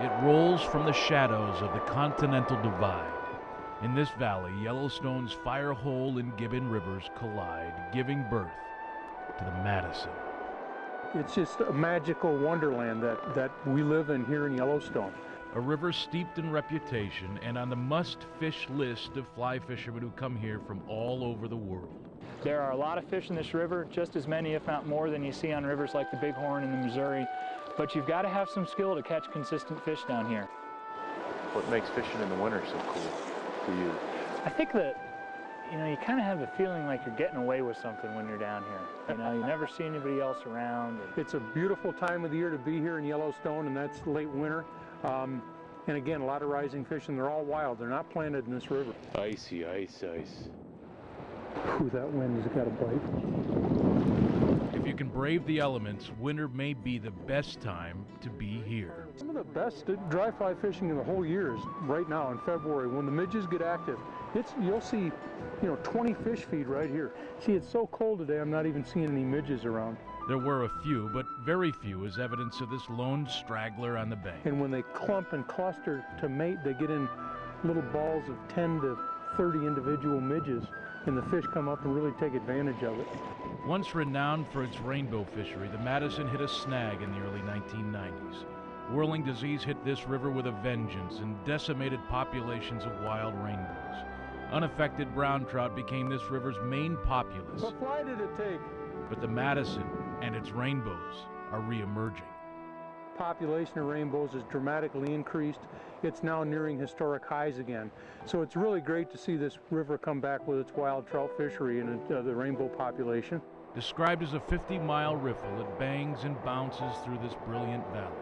It rolls from the shadows of the Continental Divide. In this valley, Yellowstone's Firehole and Gibbon rivers collide, giving birth to the Madison. It's just a magical wonderland that we live in here in Yellowstone. A river steeped in reputation and on the must-fish list of fly fishermen who come here from all over the world. There are a lot of fish in this river, just as many, if not more, than you see on rivers like the Bighorn and the Missouri. But you've got to have some skill to catch consistent fish down here. What makes fishing in the winter so cool for you? I think that, you kind of have the feeling like you're getting away with something when you're down here. You never see anybody else around. It's a beautiful time of the year to be here in Yellowstone, and that's late winter. And again, a lot of rising fish, and they're all wild. They're not planted in this river. Icy, ice, ice. Ooh, that wind has got a bite. If you can brave the elements, winter may be the best time to be here. Some of the best dry fly fishing in the whole year is right now in February when the midges get active. You'll see, 20 fish feed right here. See, it's so cold today, I'm not even seeing any midges around. There were a few, but very few, as evidence of this lone straggler on the bank. And when they clump and cluster to mate, they get in little balls of 10 to 30 individual midges, and the fish come up and really take advantage of it. Once renowned for its rainbow fishery, the Madison hit a snag in the early 1990s. Whirling disease hit this river with a vengeance and decimated populations of wild rainbows. Unaffected brown trout became this river's main populace. What fly did it take? But the Madison and its rainbows are re-emerging. Population of rainbows has dramatically increased. It's now nearing historic highs again. So it's really great to see this river come back with its wild trout fishery and the rainbow population. Described as a 50-mile riffle, it bangs and bounces through this brilliant valley,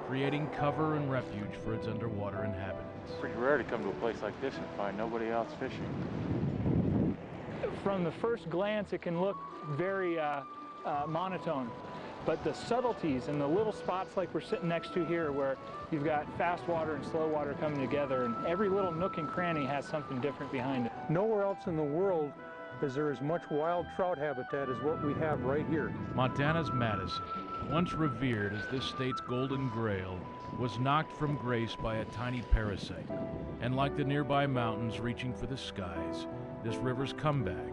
creating cover and refuge for its underwater inhabitants. It's pretty rare to come to a place like this and find nobody else fishing. From the first glance, it can look very monotone. But the subtleties and the little spots like we're sitting next to here where you've got fast water and slow water coming together, and every little nook and cranny has something different behind it. Nowhere else in the world is there as much wild trout habitat as what we have right here. Montana's Madison, once revered as this state's golden grail, was knocked from grace by a tiny parasite. And like the nearby mountains reaching for the skies, this river's comeback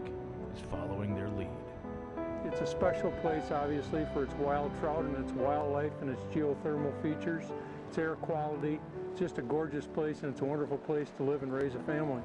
is following their lead. It's a special place, obviously, for its wild trout and its wildlife and its geothermal features, its air quality. It's just a gorgeous place, and it's a wonderful place to live and raise a family.